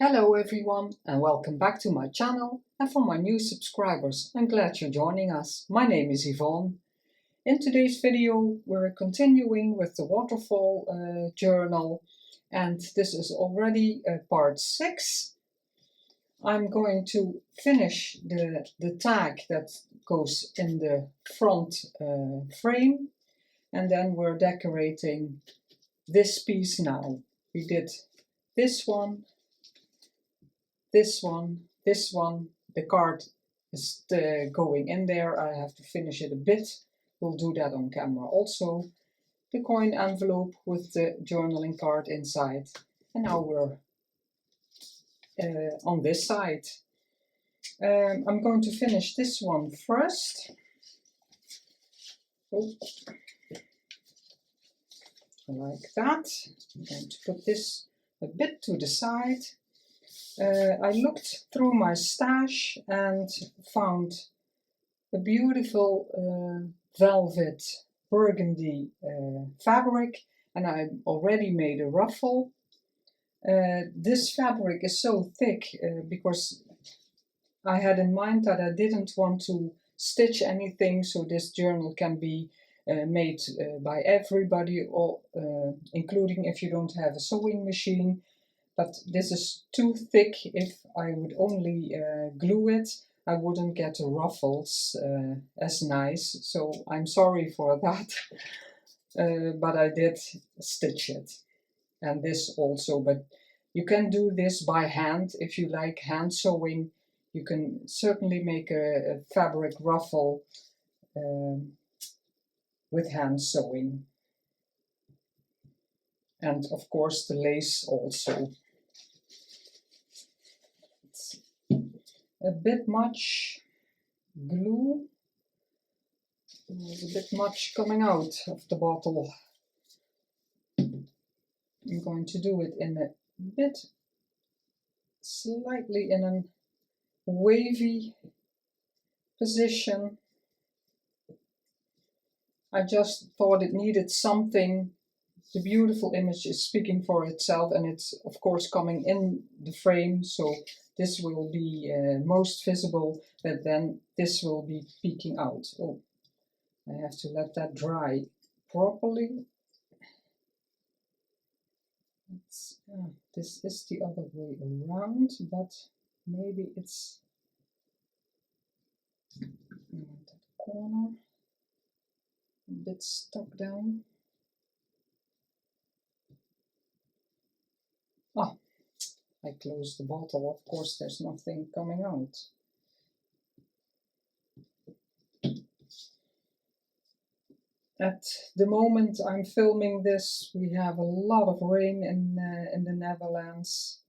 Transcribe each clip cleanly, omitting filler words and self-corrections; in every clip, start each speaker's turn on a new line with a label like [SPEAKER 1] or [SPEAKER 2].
[SPEAKER 1] Hello everyone and welcome back to my channel, and for my new subscribers, I'm glad you're joining us. My name is Yvonne. In today's video we're continuing with the Waterfall Journal, and this is already part 6. I'm going to finish the tag that goes in the front frame, and then we're decorating this piece now. We did this one, this one, this one. The card is going in there. I have to finish it a bit. We'll do that on camera also. The coin envelope with the journaling card inside. And now we're on this side. I'm going to finish this one first. Oh. Like that. I'm going to put this a bit to the side. I looked through my stash and found a beautiful velvet burgundy fabric, and I already made a ruffle. This fabric is so thick because I had in mind that I didn't want to stitch anything, so this journal can be made by everybody, or including if you don't have a sewing machine. But this is too thick. If I would only glue it, I wouldn't get the ruffles as nice. So I'm sorry for that. But I did stitch it. And this also. But you can do this by hand. If you like hand sewing, you can certainly make a fabric ruffle with hand sewing. And of course the lace also. A bit much glue. There's a bit much coming out of the bottle. I'm going to do it in a bit, slightly in a wavy position. I just thought it needed something. The beautiful image is speaking for itself, and it's of course coming in the frame, so this will be most visible, but then this will be peeking out. Oh, I have to let that dry properly. This is the other way around, but maybe it's that corner a bit stuck down. Ah, I closed the bottle, of course there's nothing coming out. At the moment I'm filming this, we have a lot of rain in the Netherlands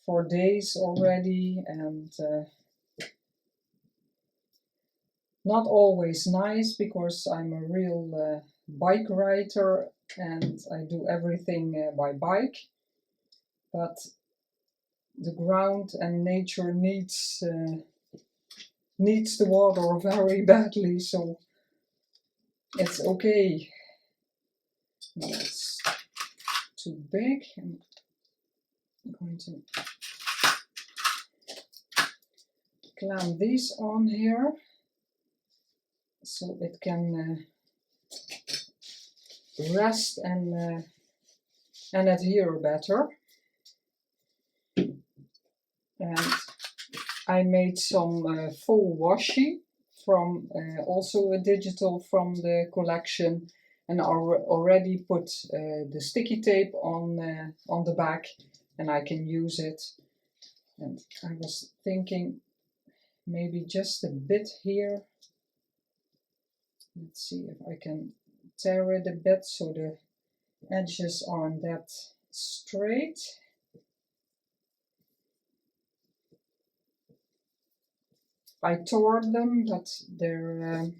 [SPEAKER 1] for days already, and not always nice, because I'm a real bike rider and I do everything by bike. But the ground and nature needs the water very badly, so it's okay. No, it's too big. I'm going to clamp these on here so it can rest and adhere better. And I made some full washi from also a digital from the collection, and I already put the sticky tape on the back, and I can use it. And I was thinking maybe just a bit here. Let's see if I can tear it a bit so the edges aren't that straight. I tore them, but they're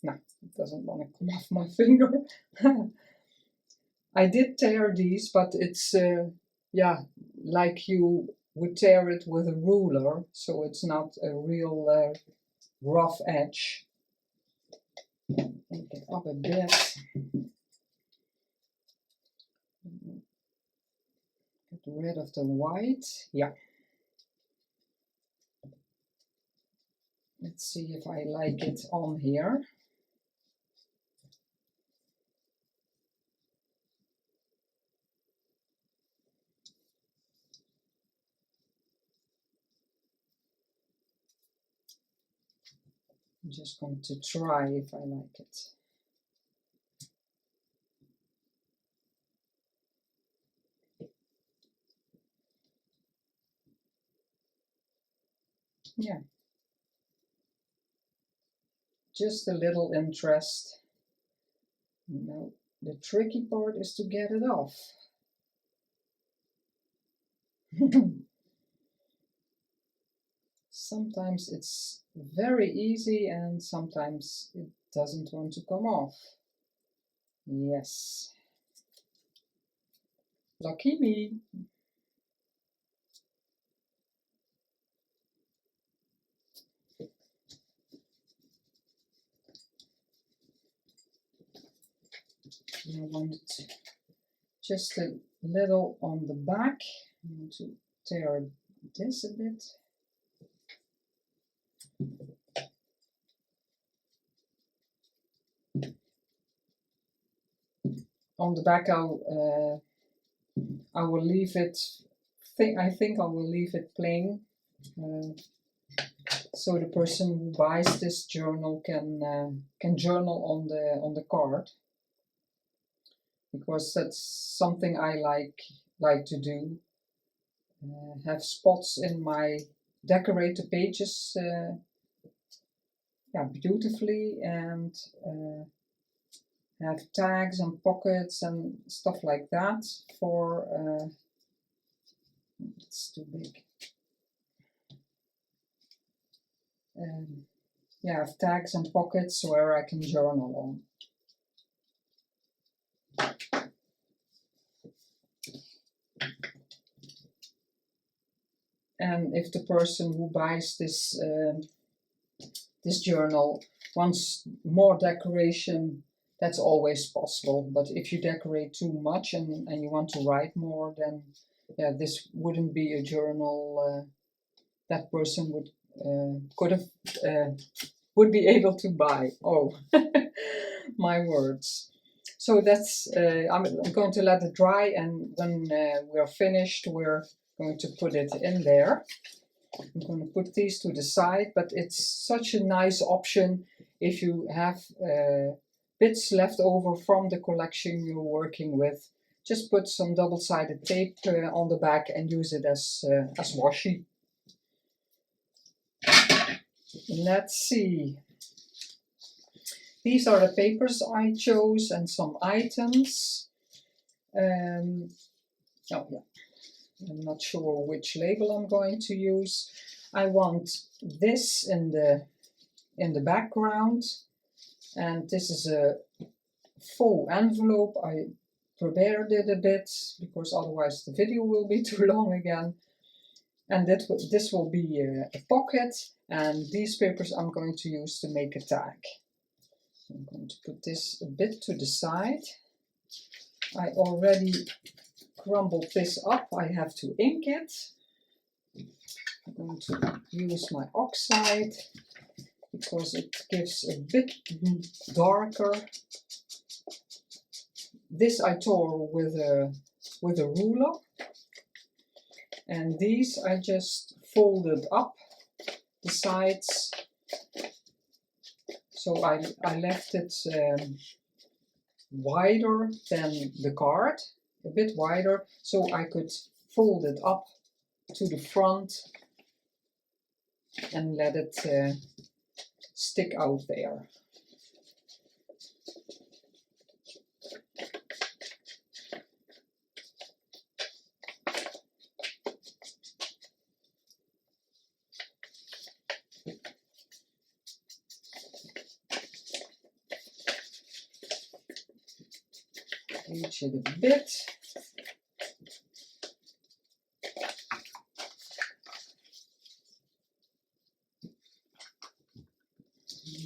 [SPEAKER 1] no, it doesn't want to come off my finger. I did tear these, but it's yeah, like you would tear it with a ruler, so it's not a real rough edge. Make it up a bit. Get rid of the white. Yeah. Let's see if I like it on here. I'm just going to try if I like it. Yeah. Just a little interest. Now, the tricky part is to get it off. Sometimes it's very easy and sometimes it doesn't want to come off. Yes. Lucky me. I wanted just a little on the back. I want to tear this a bit. On the back, I will leave it. I think I will leave it plain, so the person who buys this journal can journal on the card, because that's something I like to do. Have spots in my decorate the pages, yeah, beautifully, and have tags and pockets and stuff like that for, it's too big. Yeah, have tags and pockets where I can journal on. And if the person who buys this this journal wants more decoration, that's always possible. But if you decorate too much and you want to write more, then yeah, this wouldn't be a journal that person would be able to buy. Oh, my words. So that's I'm going to let it dry, and when we're finished, we're going to put it in there. I'm going to put these to the side, but it's such a nice option if you have bits left over from the collection you're working with. Just put some double-sided tape on the back and use it as washi. Let's see. These are the papers I chose and some items. Oh yeah. I'm not sure which label I'm going to use. I want this in the background, and this is a full envelope. I prepared it a bit because otherwise the video will be too long again. And this will be a pocket, and these papers I'm going to use to make a tag. So I'm going to put this a bit to the side. I already crumbled this up. I have to ink it. I'm going to use my oxide because it gives a bit darker. This I tore with a ruler, and these I just folded up the sides. So I left it wider than the card, a bit wider, so I could fold it up to the front and let it stick out there. Reach it a bit.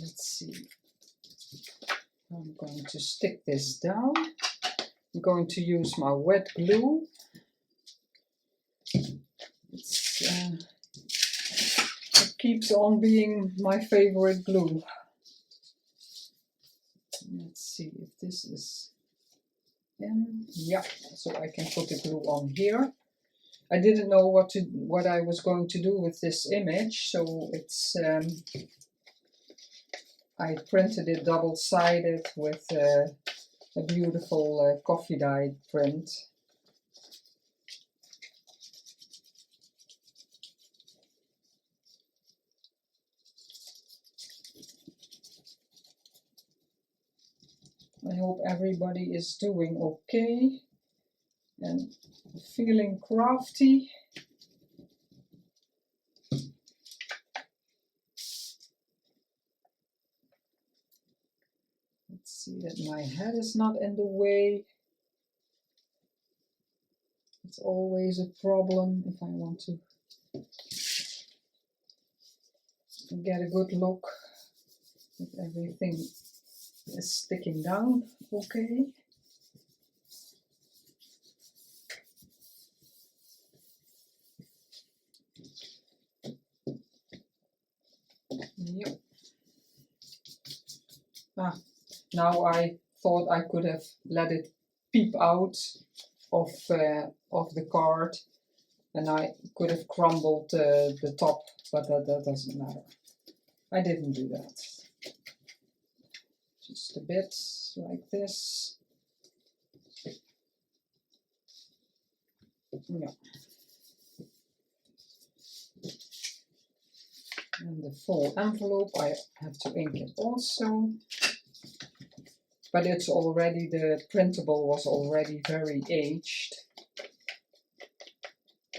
[SPEAKER 1] Let's see. I'm going to stick this down. I'm going to use my wet glue it keeps on being my favorite glue. Let's see if this is in. Yeah, so I can put the glue on here. I didn't know what I was going to do with this image, so it's I printed it double-sided with a beautiful coffee dye print. I hope everybody is doing okay and feeling crafty. Let's see that my head is not in the way. It's always a problem if I want to get a good look if everything is sticking down okay. Yep. Now I thought I could have let it peep out of the card, and I could have crumbled the top, but that doesn't matter. I didn't do that. Just a bit like this. Yeah. And the full envelope, I have to ink it also. But it's already, the printable was already very aged.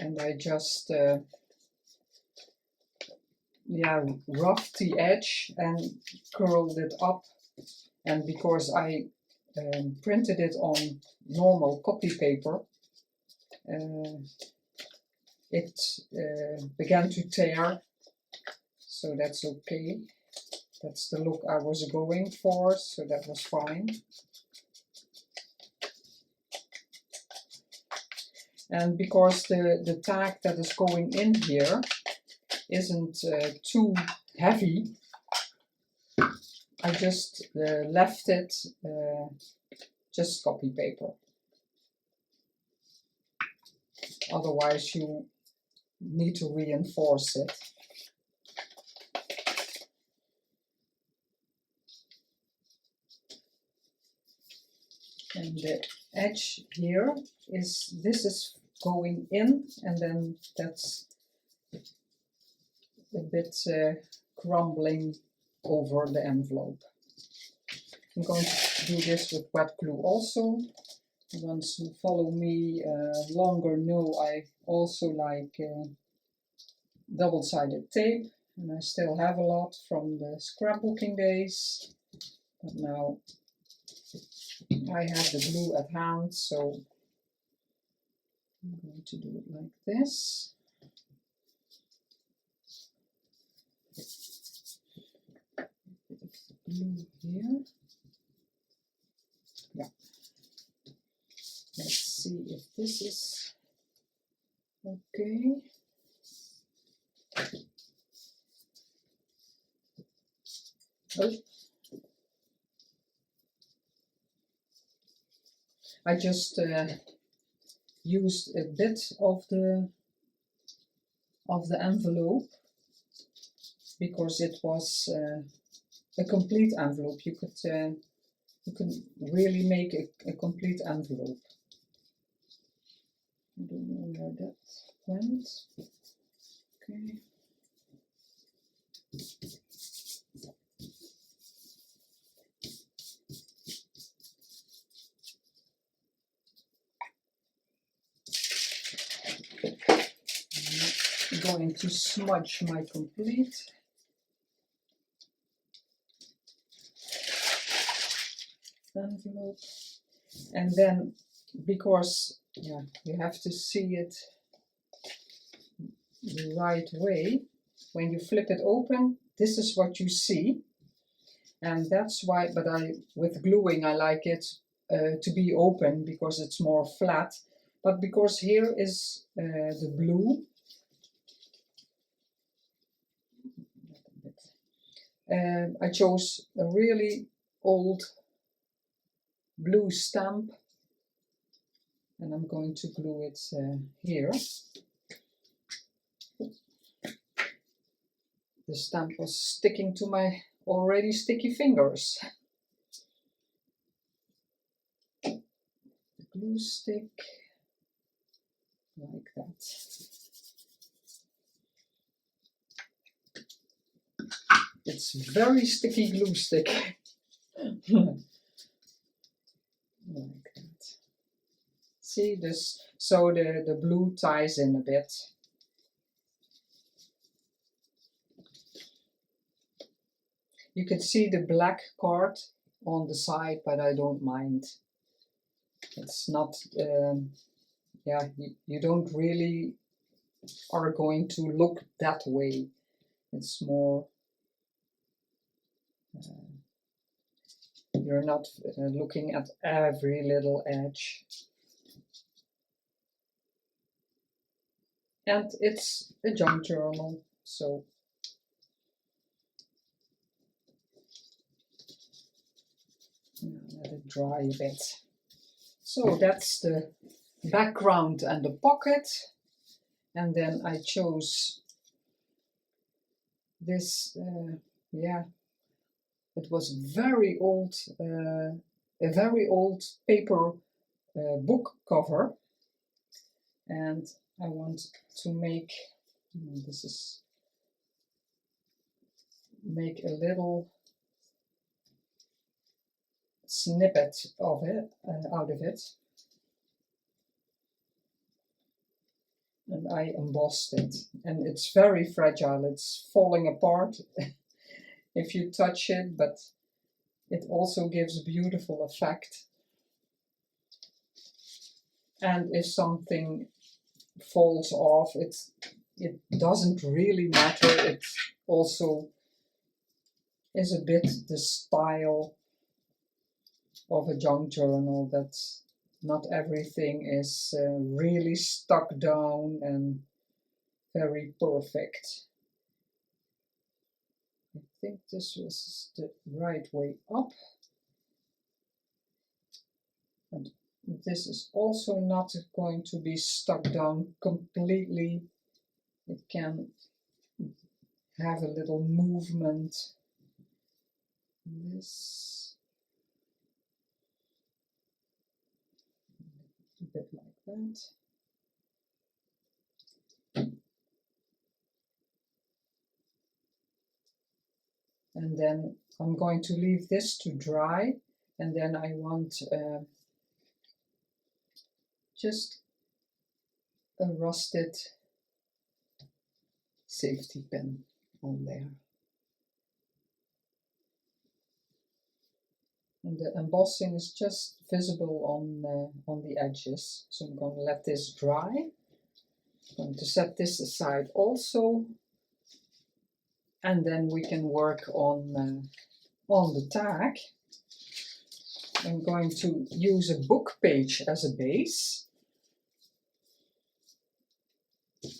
[SPEAKER 1] And I just, yeah, roughed the edge and curled it up. And because I printed it on normal copy paper, it began to tear. So that's okay. That's the look I was going for, so that was fine. And because the tag that is going in here isn't too heavy, I just left it just copy paper. Otherwise you need to reinforce it. And the edge here is, this is going in, and then that's a bit crumbling over the envelope. I'm going to do this with wet glue also. The ones who follow me longer know I also like double-sided tape, and I still have a lot from the scrapbooking days, but now I have the glue at hand, so I'm going to do it like this. A bit of glue here. Yeah. Let's see if this is okay. Oh. I just used a bit of the envelope because it was a complete envelope. You could really make a complete envelope. I don't know where that went. Okay. I'm going to smudge my complete envelope, and then because you have to see it the right way, when you flip it open, this is what you see, and that's why, but with gluing I like it to be open because it's more flat, but because here is the blue, I chose a really old blue stamp, and I'm going to glue it here. The stamp was sticking to my already sticky fingers. The glue stick, like that. It's very sticky glue stick. Like that. See this? So the blue ties in a bit. You can see the black card on the side, but I don't mind. It's not, yeah, you don't really are going to look that way. It's more, you're not looking at every little edge. And it's a junk journal, so let it dry a bit. So that's the background and the pocket. And then I chose this, yeah, it was very old, a very old paper book cover. And I want to make, make a little snippet of it, out of it. And I embossed it, and it's very fragile. It's falling apart if you touch it, but it also gives a beautiful effect. And if something falls off, it doesn't really matter. It also is a bit the style of a junk journal, that not everything is really stuck down and very perfect. I think this was the right way up. And this is also not going to be stuck down completely. It can have a little movement. This, a bit like that. And then I'm going to leave this to dry, and then I want just a rusted safety pin on there. And the embossing is just visible on the edges. So I'm going to let this dry. I'm going to set this aside also. And then we can work on the tag. I'm going to use a book page as a base,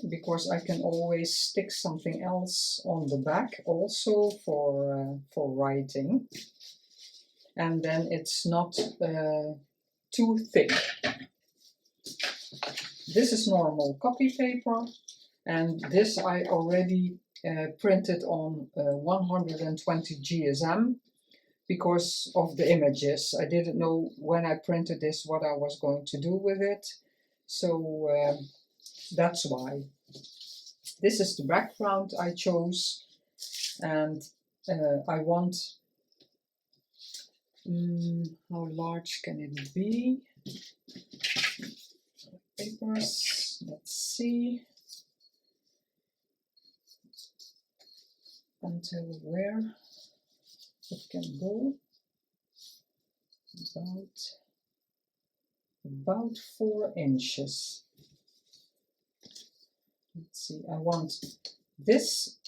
[SPEAKER 1] because I can always stick something else on the back also for writing. And then it's not too thick. This is normal copy paper, and this I already printed on 120 GSM because of the images. I didn't know when I printed this what I was going to do with it, so that's why. This is the background I chose, and I want, how large can it be? Papers, let's see. Until where it can go. About 4 inches. Let's see, I want this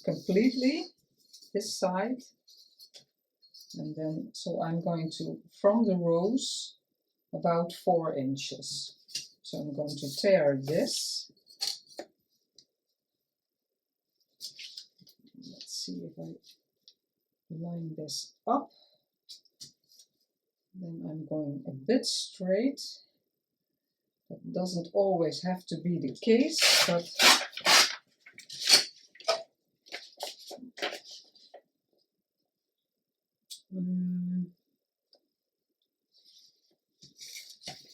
[SPEAKER 1] completely, this side. And then, so I'm going to, from the rows, about 4 inches. So I'm going to tear this. Let's see if I line this up. Then I'm going a bit straight. That doesn't always have to be the case, but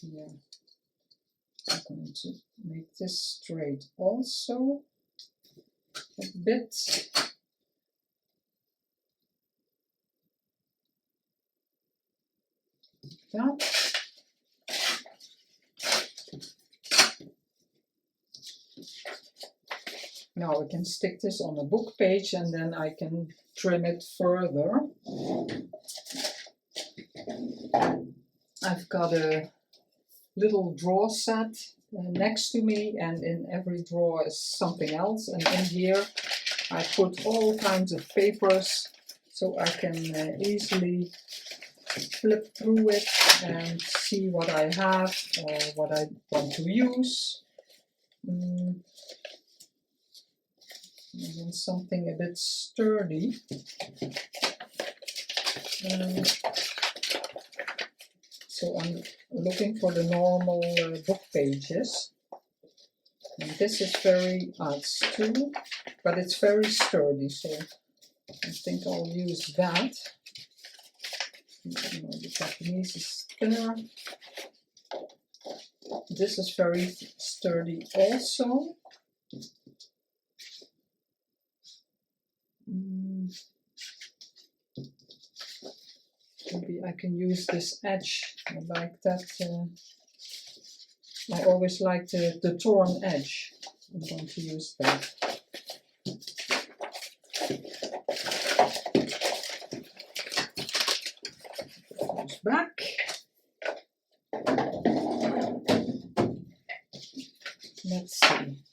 [SPEAKER 1] yeah, I'm going to make this straight also a bit. Like that. Now I can stick this on a book page and then I can trim it further. I've got a little drawer set next to me, and in every drawer is something else, and in here I put all kinds of papers so I can easily flip through it and see what I have or what I want to use. And then something a bit sturdy. So I'm looking for the normal book pages. And this is very, it's two, but it's very sturdy, so I think I'll use that. You know, the Japanese is thinner. This is very sturdy also. Maybe I can use this edge. I like that. I always like the torn edge. I'm going to use that. Goes back. Let's see.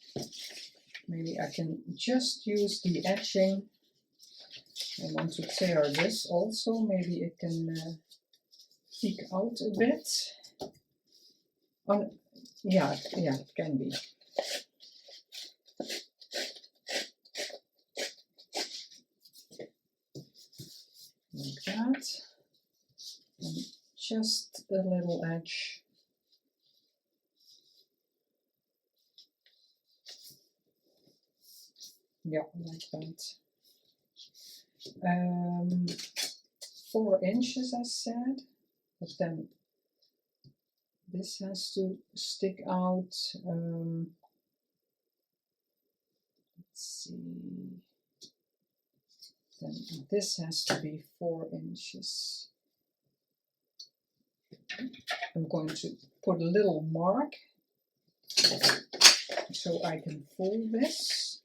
[SPEAKER 1] Maybe I can just use the edging. I want to tear this also. Maybe it can peek out a bit. Yeah, it can be. Like that. And just a little edge. Yeah, like that. 4 inches, I said, but then this has to stick out. Let's see. Then this has to be 4 inches. I'm going to put a little mark so I can fold this.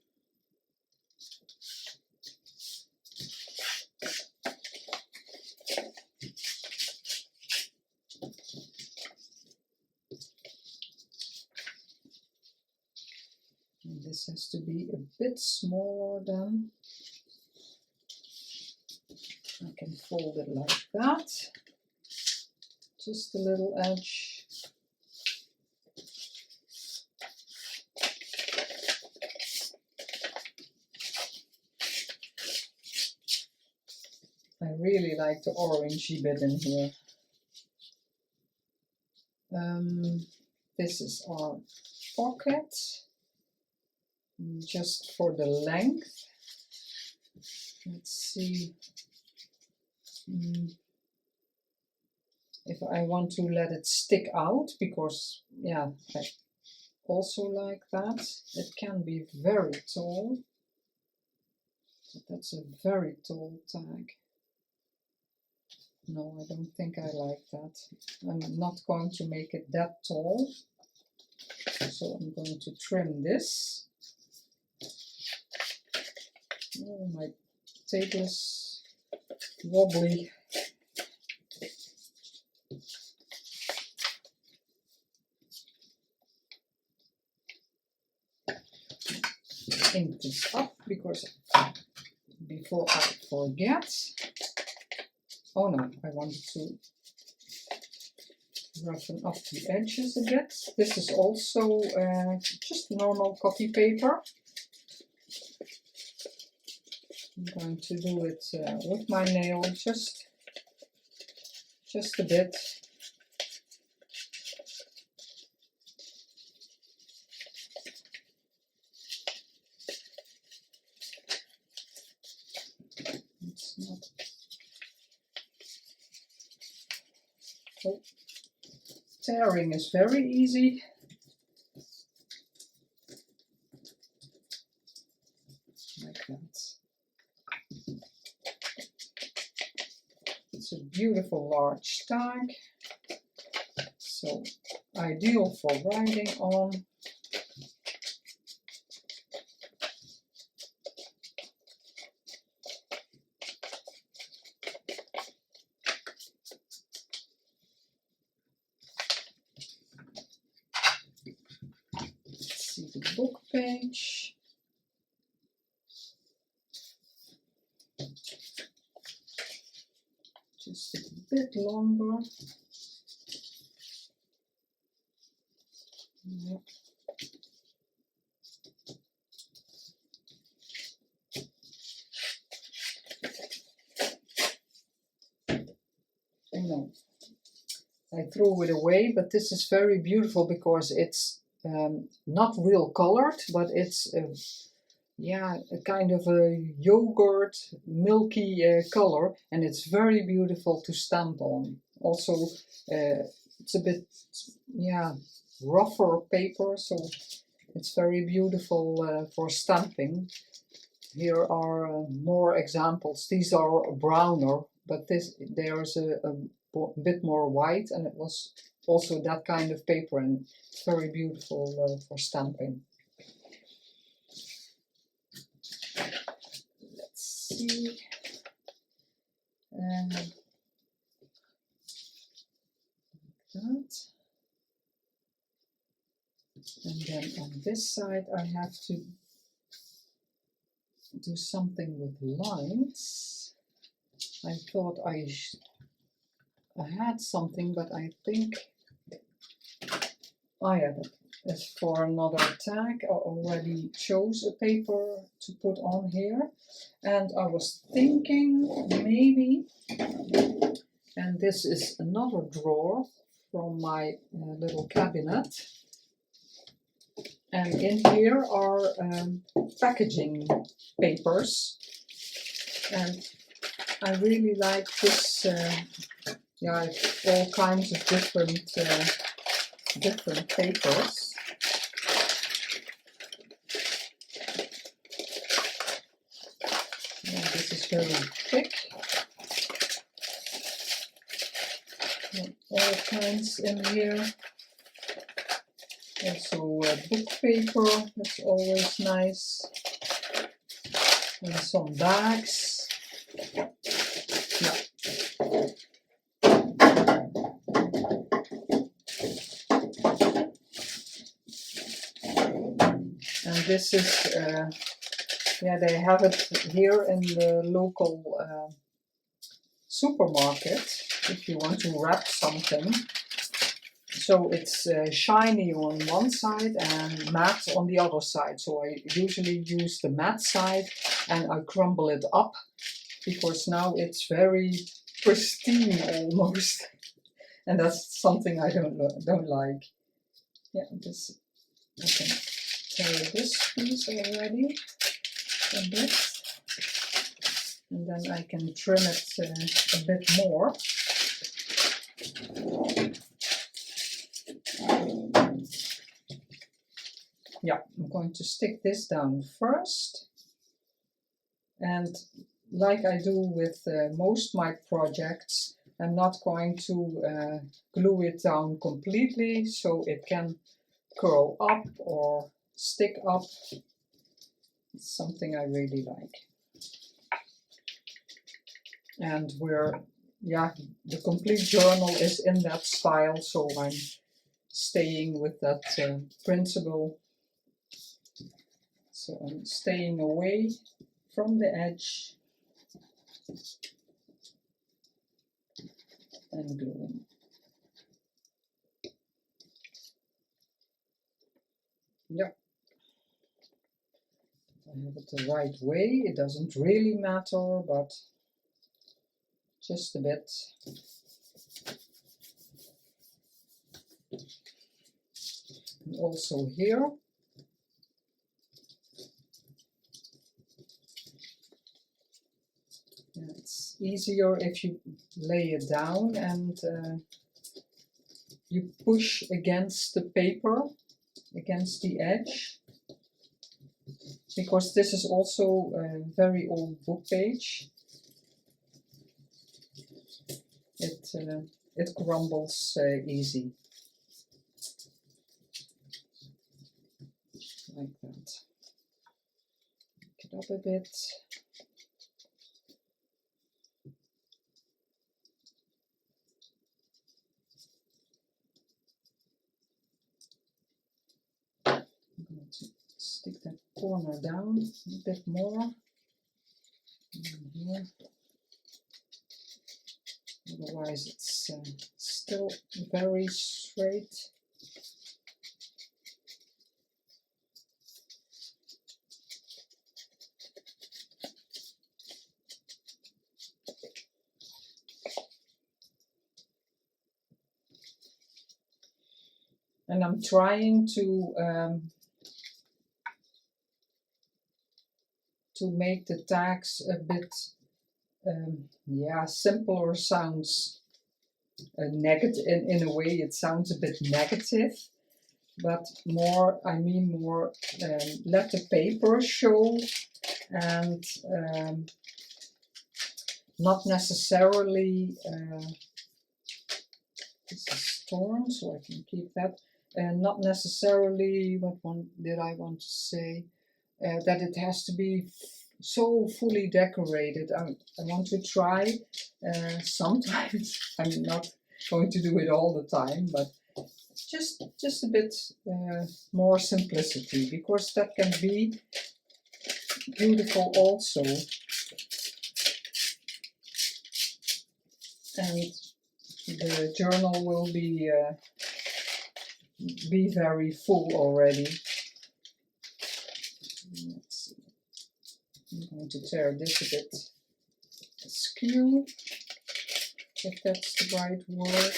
[SPEAKER 1] And this has to be a bit smaller than. I can fold it like that. Just a little edge. I really like the orangey bit in here. This is our pocket, just for the length. Let's see if I want to let it stick out, because yeah, I also like that. It can be very tall, but that's a very tall tag. No, I don't think I like that. I'm not going to make it that tall. So I'm going to trim this. Oh, my table is wobbly. Ink this up because before I forget. Oh no, I wanted to roughen up the edges a bit. This is also just normal copy paper. I'm going to do it with my nail, just a bit. It's not. Oh. Tearing is very easy. Like that. It's a beautiful large tag, so ideal for writing on. Let's see the book page. Just a bit longer. Yeah. No, I threw it away, but this is very beautiful because it's not real colored, but it's yeah, a kind of a yogurt, milky color, and it's very beautiful to stamp on. Also, it's a bit, yeah, rougher paper, so it's very beautiful for stamping. Here are more examples. These are browner, but there's a bit more white, and it was also that kind of paper, and it's very beautiful for stamping. Let's see. Like that. And then on this side I have to do something with lines. I thought I had something, but I think, oh yeah, that is for another tag. I already chose a paper to put on here, and I was thinking maybe, and this is another drawer from my little cabinet, and in here are packaging papers, and I really like this, yeah, all kinds of different papers. Yeah, this is very thick. And all kinds in here. Also book paper, that's always nice. And some bags. Yeah. And this is, yeah, they have it here in the local supermarket if you want to wrap something. So it's shiny on one side and matte on the other side. So I usually use the matte side and I crumble it up because now it's very pristine almost. And that's something I don't like. Yeah, this, I can tear this piece already a bit. And then I can trim it a bit more. Yeah, I'm going to stick this down first. And like I do with most my projects, I'm not going to glue it down completely, so it can curl up or stick up. It's something I really like. And yeah, the complete journal is in that style, so I'm staying with that principle. So I'm staying away from the edge and gluing. Yeah. I have it the right way. It doesn't really matter, but just a bit. And also here. Yeah, it's easier if you lay it down and you push against the paper, against the edge, because this is also a very old book page. It crumbles easy, like that. Pick it up a bit. I'm going to stick that corner down a bit more. And here. Otherwise it's still very straight. And I'm trying to make the tags a bit, yeah, simpler sounds negative. In a way, it sounds a bit negative, but more, I mean more, let the paper show, and not necessarily. This is torn, so I can keep that. And not necessarily, what one did I want to say? That it has to be so fully decorated. I want to try sometimes. I'm not going to do it all the time, but just a bit more simplicity, because that can be beautiful also. And the journal will be very full already. Let's see. I'm going to tear this a bit askew, if that's the right word.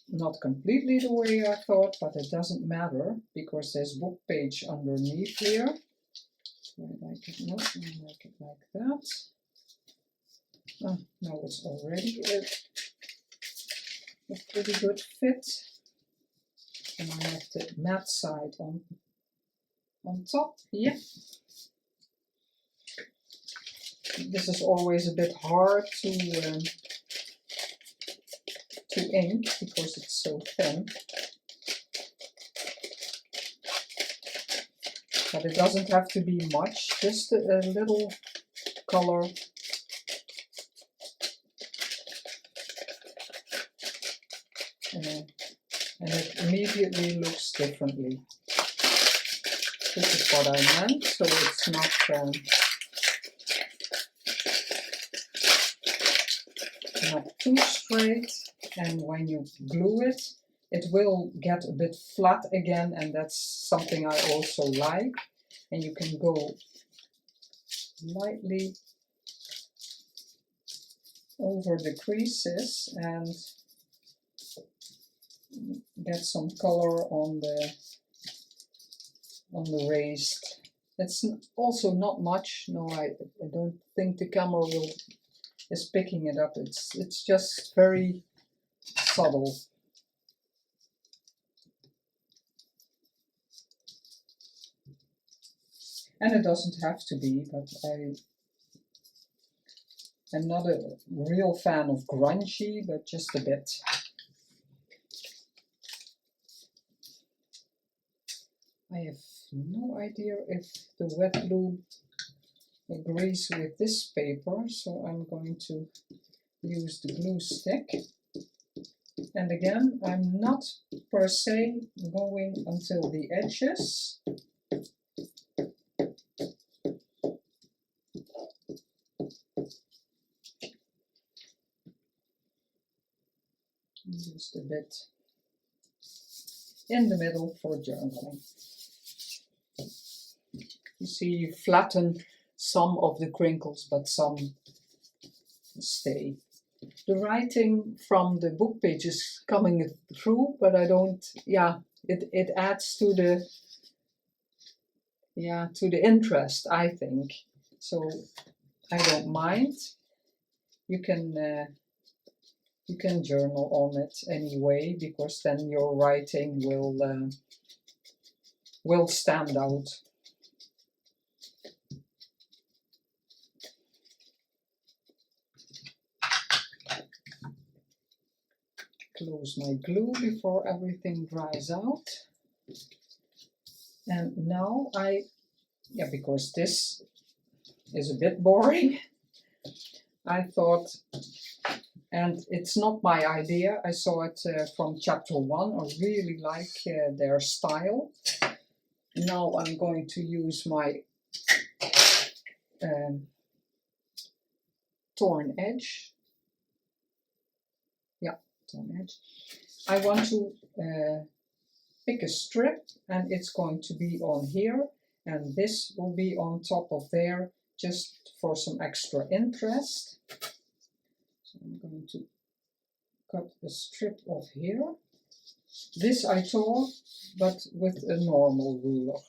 [SPEAKER 1] Not completely the way I thought, but it doesn't matter, because there's book page underneath here. I like it, no, I like it like that. Oh, now it's already a pretty good fit. And I have the matte side on top here. This is always a bit hard to ink, because it's so thin. But it doesn't have to be much, just a little color. And it immediately looks differently. This is what I meant, so it's not too straight, and when you glue it, it will get a bit flat again, and that's something I also like. And you can go lightly over the creases and get some color on the raised. It's also not much. No, I don't think the camera is picking it up. It's just very subtle. And it doesn't have to be, but I'm not a real fan of grungy, but just a bit. I have no idea if the wet glue agrees with this paper, so I'm going to use the glue stick. And again, I'm not per se going until the edges. just a bit in the middle for journaling. You see, you flatten some of the crinkles, but some stay. The writing from the book page is coming through, but I don't, yeah, it adds to the, yeah, to the interest, I think. So I don't mind. You can journal on it anyway, because then your writing will stand out. Close my glue before everything dries out. And now yeah, because this is a bit boring, I thought, and it's not my idea, I saw it from chapter 1, I really like their style. Now I'm going to use my torn edge. Yeah, torn edge. I want to pick a strip, and it's going to be on here, and this will be on top of there, just for some extra interest. So I'm going to cut a strip off here. This I tore, but with a normal ruler.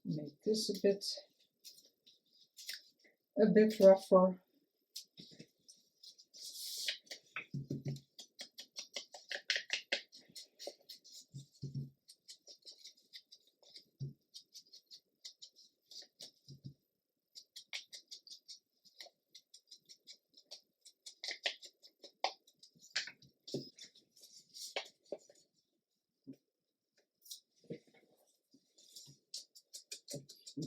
[SPEAKER 1] Make this a bit rougher.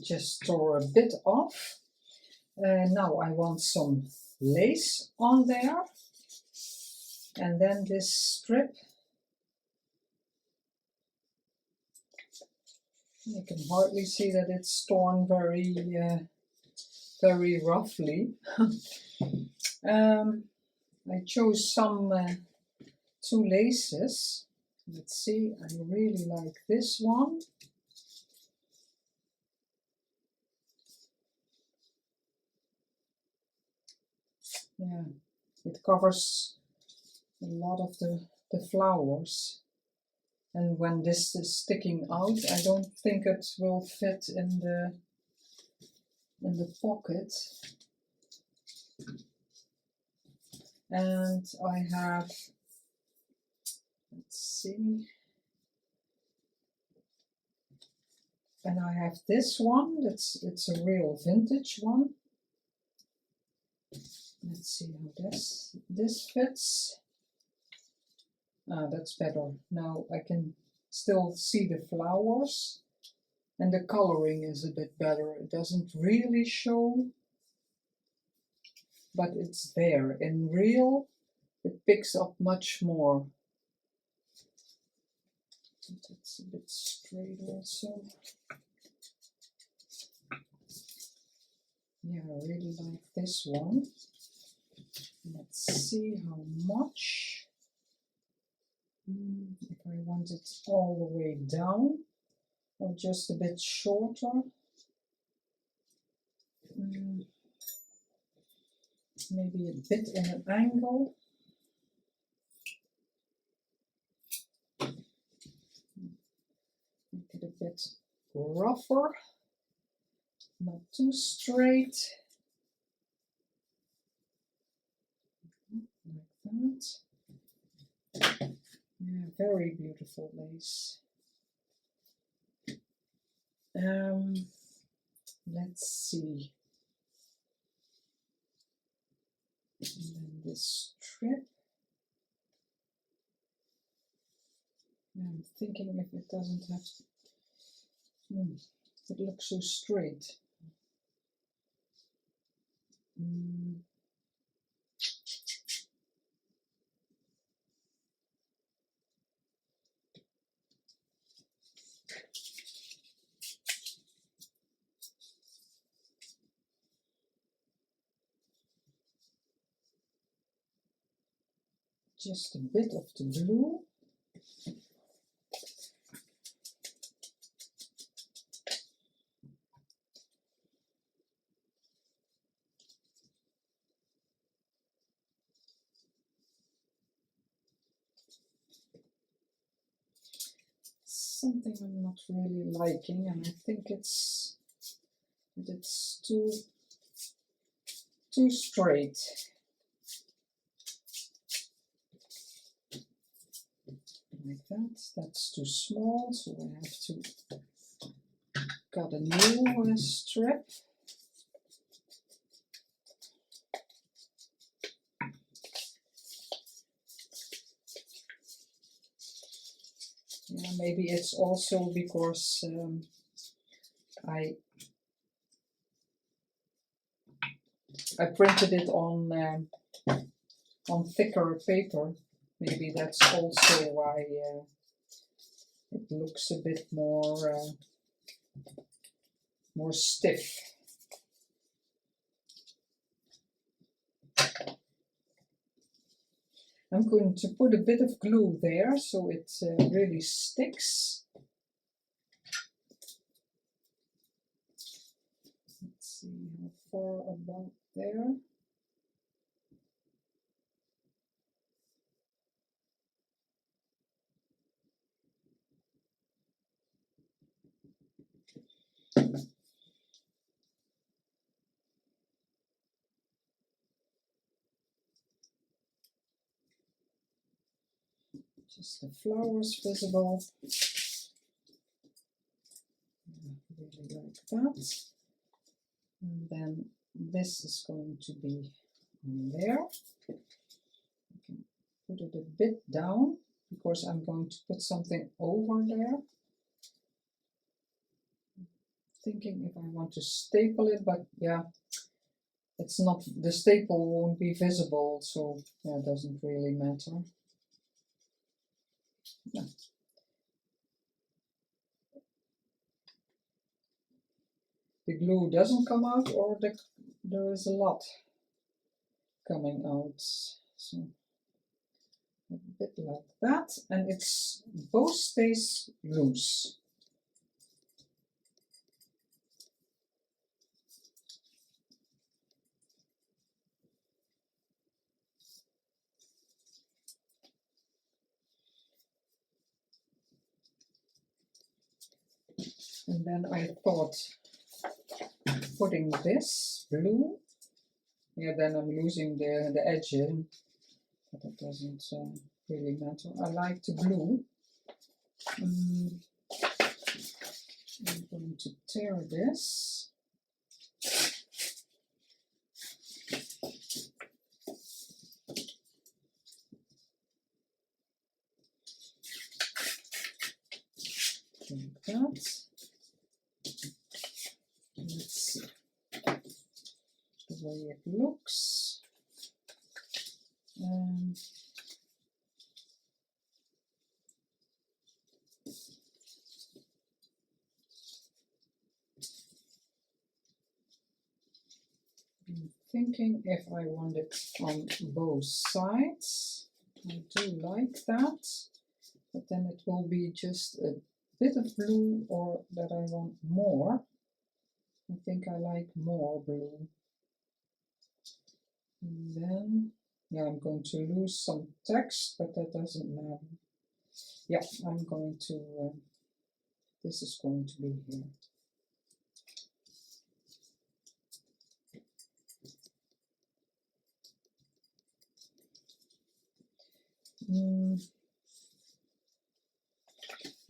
[SPEAKER 1] Just tore a bit off. Now I want some lace on there, and then this strip, you can hardly see that it's torn very roughly. I chose some 2 laces. Let's see, I really like this one. Yeah, it covers a lot of the flowers. And when this is sticking out, I don't think it will fit in the pocket. And I have, let's see, and I have this one, it's a real vintage one. Let's see how this fits. Ah, that's better. Now I can still see the flowers, and the coloring is a bit better. It doesn't really show, but it's there. In real, it picks up much more. It's a bit straight also. Yeah, I really like this one. Let's see how much. If I want it all the way down, or just a bit shorter. Maybe a bit in an angle. Make it a bit rougher, not too straight. Like that. Yeah, very beautiful lace. Let's see. And then this strip. I'm thinking if it doesn't have to, it looks so straight. just a bit of the blue. Something I'm not really liking, and I think it's too straight. Like that. That's too small, so I have to cut a new strip. Yeah, maybe it's also because I printed it on thicker paper. Maybe that's also why it looks a bit more stiff. I'm going to put a bit of glue there so it really sticks. Let's see how far about there. Just the flowers visible. Really like that. And then this is going to be on there. I can put it a bit down because I'm going to put something over there. Thinking if I want to staple it, but yeah, it's not, the staple won't be visible, so yeah, it doesn't really matter. Yeah. The glue doesn't come out, or there is a lot coming out. So a bit like that, and it's both stays loose. And then I thought putting this blue, yeah, then I'm losing the edge in, but it doesn't really matter. I like the blue. I'm going to tear this. Like that. Let's see the way it looks. I'm thinking if I want it on both sides. I do like that, but then it will be just a bit of blue, or that I want more. I think I like more blue. And then, yeah, I'm going to lose some text, but that doesn't matter. Yeah, I'm going to, this is going to be here.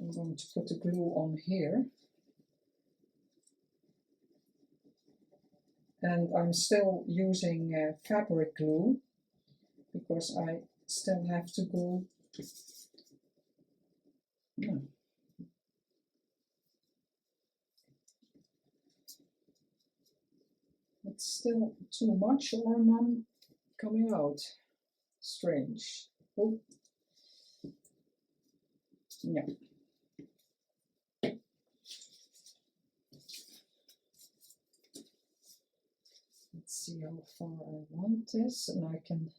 [SPEAKER 1] I'm going to put the glue on here. And I'm still using fabric glue because I still have to go. It's still too much or none coming out. Strange. Oh, yeah. Let's see how far I want this, and I can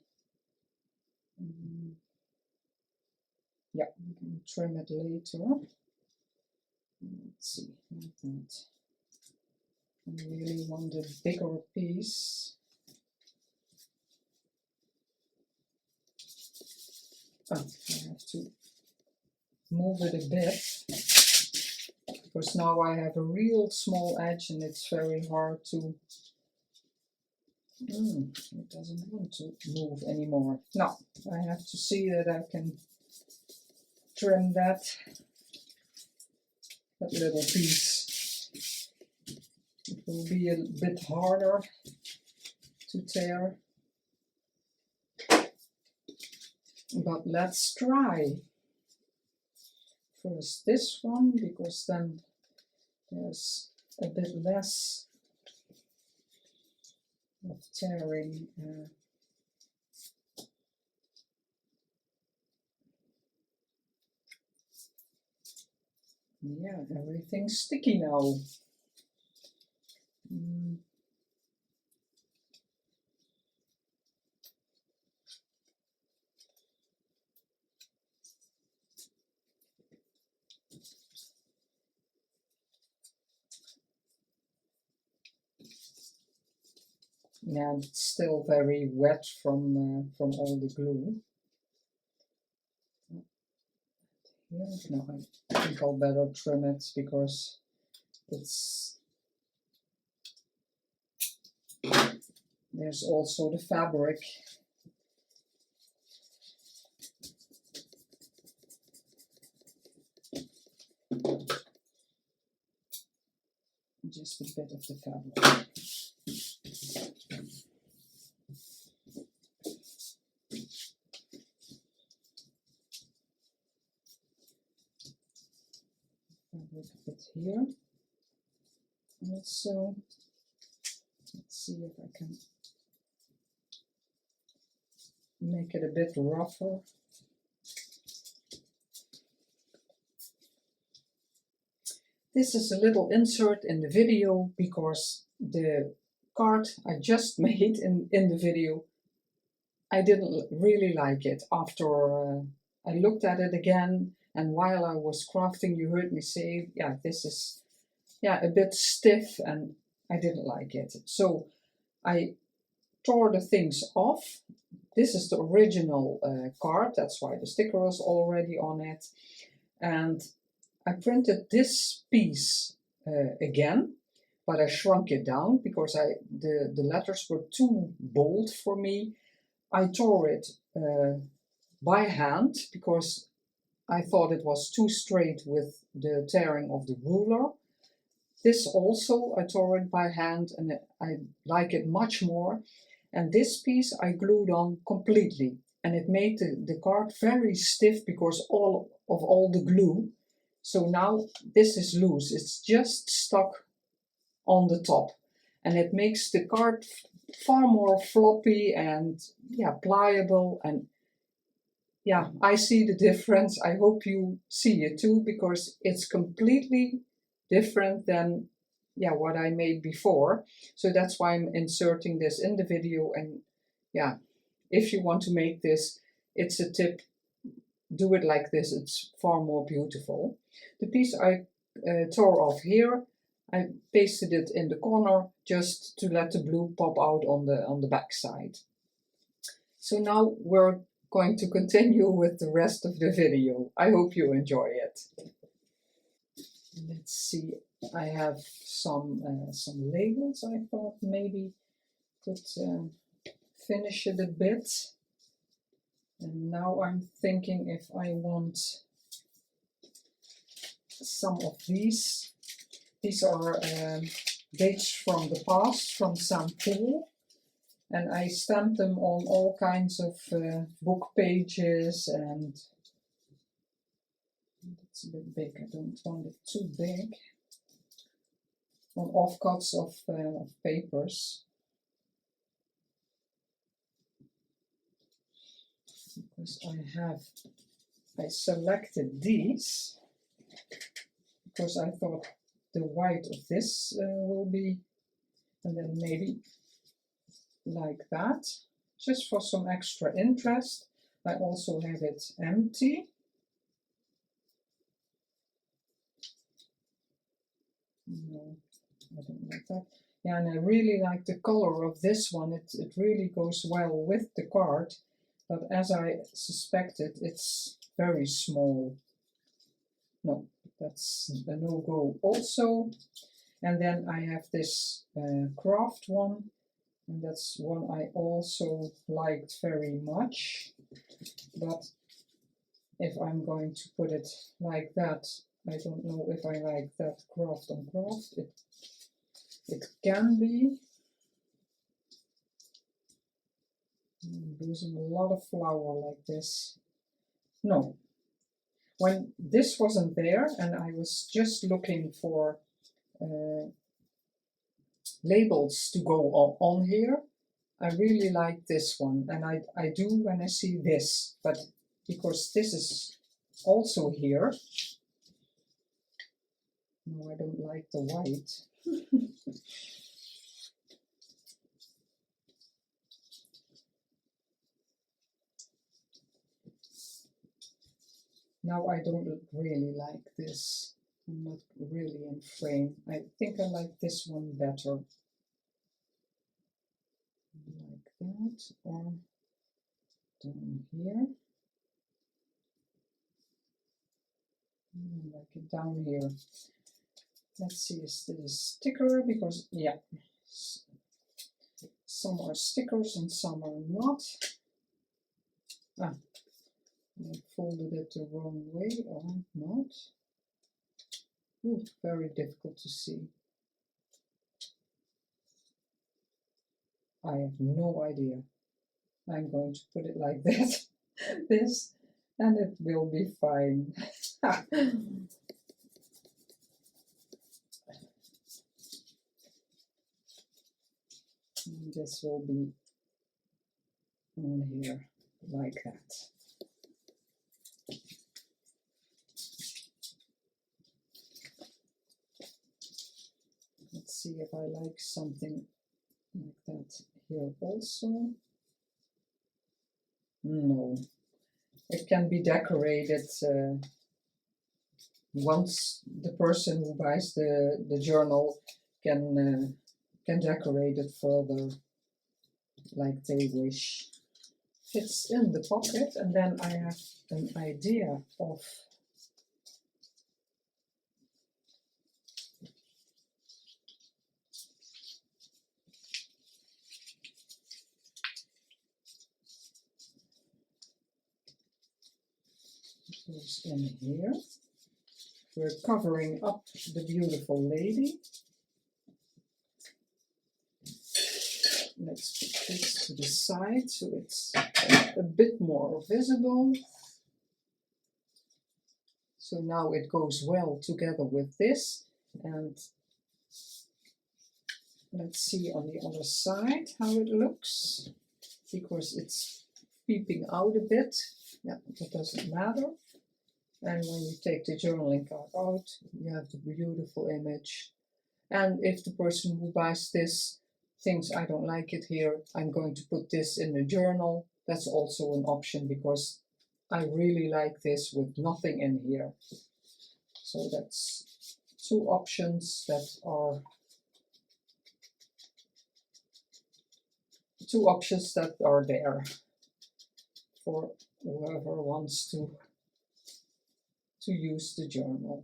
[SPEAKER 1] Yeah, we can trim it later. Let's see, like that. I really want a bigger piece. Oh, I have to move it a bit, because now I have a real small edge and it's very hard to... it doesn't want to move anymore. No, I have to see that I can trim that little piece. It will be a bit harder to tear, but let's try. First this one, because then there's a bit less of tearing. Yeah, everything's sticky now. Yeah, it's still very wet from all the glue. Here, no, I think I'll better trim it because there's also the fabric. Just a bit of the fabric. Fabric a bit here. Also, let's see if I can make it a bit rougher. This is a little insert in the video because the card I just made in the video, I didn't really like it. After I looked at it again, and while I was crafting, you heard me say, yeah, this is a bit stiff, and I didn't like it. So I tore the things off. This is the original card, that's why the sticker is already on it. And I printed this piece again, but I shrunk it down because the letters were too bold for me. I tore it by hand because I thought it was too straight with the tearing of the ruler. This also I tore it by hand, and I like it much more. And this piece I glued on completely, and it made the card very stiff because all the glue. So now this is loose, it's just stuck on the top, and it makes the card far more floppy and pliable. And yeah, I see the difference. I hope you see it too, because it's completely different than what I made before. So that's why I'm inserting this in the video. And yeah, if you want to make this, it's a tip. Do it like this, it's far more beautiful. The piece I tore off here, I pasted it in the corner just to let the blue pop out on the back side. So now we're going to continue with the rest of the video. I hope you enjoy it. Let's see, I have some labels. I thought maybe could finish it a bit. And now I'm thinking if I want some of these. These are dates from the past, from St. Paul. And I stamped them on all kinds of book pages, and it's a bit big, I don't want it too big. On offcuts of papers. Because I selected these because I thought the white of this will be, and then maybe like that, just for some extra interest. I also have it empty. No, I don't like that. Yeah, and I really like the color of this one. It really goes well with the card, but as I suspected, it's very small. No, that's a no-go also. And then I have this craft one, and that's one I also liked very much. But if I'm going to put it like that, I don't know if I like that craft on craft. It can be. I'm losing a lot of flour like this. No. When this wasn't there and I was just looking for labels to go on here, I really like this one, and I do when I see this, but because this is also here. No, I don't like the white. Now I don't really like this. I'm not really in frame. I think I like this one better. Like that, or down here. Like it down here. Let's see, is this a sticker? Because, yeah, some are stickers and some are not. Ah, I folded it the wrong way or not. Ooh, very difficult to see. I have no idea. I'm going to put it like that, this, and it will be fine. And this will be on here like that. Let's see if I like something like that here also. No, it can be decorated once the person who buys the journal can decorate it further like they wish. Fits in the pocket, and then I have an idea of goes in here. We're covering up the beautiful lady. Let's put this to the side so it's a bit more visible. So now it goes well together with this, and let's see on the other side how it looks, because it's peeping out a bit. Yeah, that doesn't matter. And when you take the journaling card out, you have the beautiful image. And if the person who buys this thinks I don't like it here, I'm going to put this in the journal, that's also an option, because I really like this with nothing in here. So that's two options that are there for whoever wants to use the journal.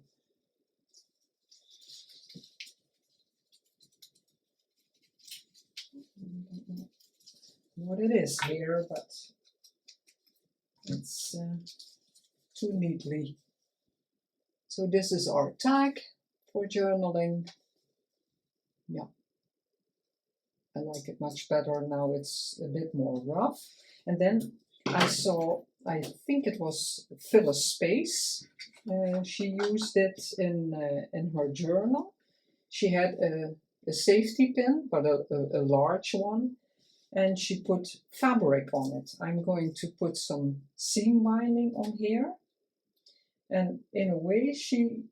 [SPEAKER 1] I don't know what it is here, but it's too neatly. So this is our tag for journaling. Yeah, I like it much better now. It's a bit more rough. And then I saw, I think it was Phyllis Space. She used it in her journal. She had a safety pin, but a large one, and she put fabric on it. I'm going to put some seam binding on here, and in a way she,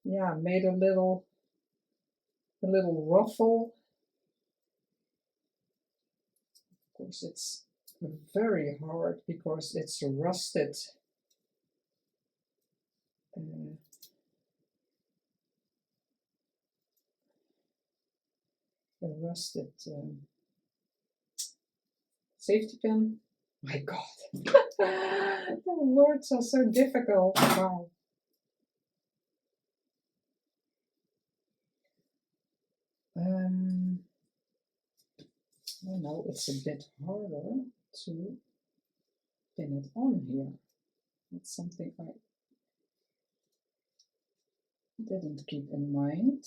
[SPEAKER 1] yeah, made a little ruffle. Of course, it's very hard because it's a rusted safety pin. My God, the words are so difficult. Wow. I know it's a bit harder to pin it on here. That's something I didn't keep in mind.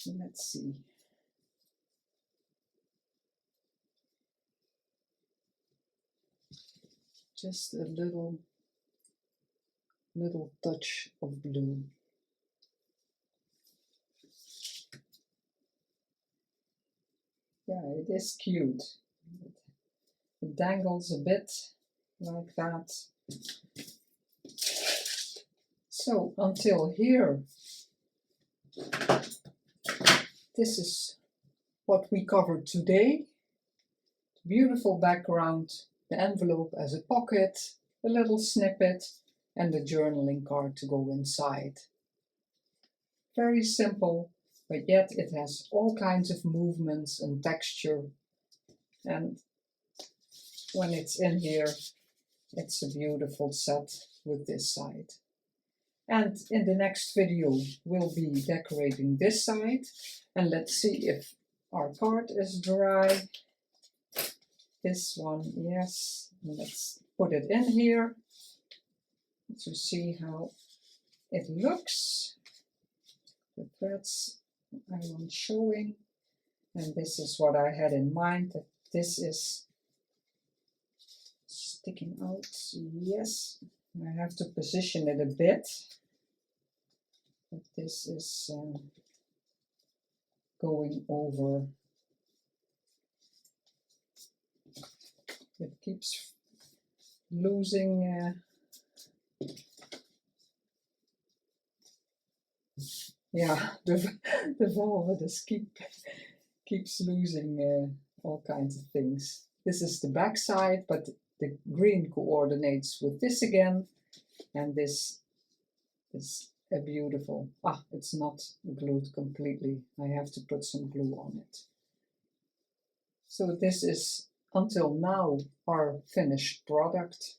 [SPEAKER 1] Let's see. Just a little touch of blue. Yeah, it is cute. It dangles a bit like that. So until here, this is what we covered today. Beautiful background, the envelope as a pocket, a little snippet, and the journaling card to go inside. Very simple, but yet it has all kinds of movements and texture. And when it's in here, it's a beautiful set with this side. And in the next video, we'll be decorating this side. And let's see if our card is dry. This one, yes. Let's put it in here to see how it looks. The threads I want showing. And this is what I had in mind, that this is sticking out. Yes, I have to position it a bit. But this is going over. It keeps losing yeah, the velvet is keeps losing all kinds of things. This is the back side, but the green coordinates with this again, and this is a beautiful, it's not glued completely. I have to put some glue on it. So this is until now our finished product.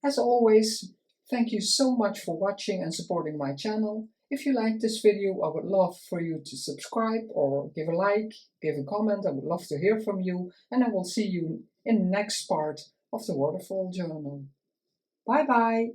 [SPEAKER 1] As always, thank you so much for watching and supporting my channel. If you like this video, I would love for you to subscribe or give a like, give a comment. I would love to hear from you, and I will see you in the next part of the Waterfall Journal. Bye bye!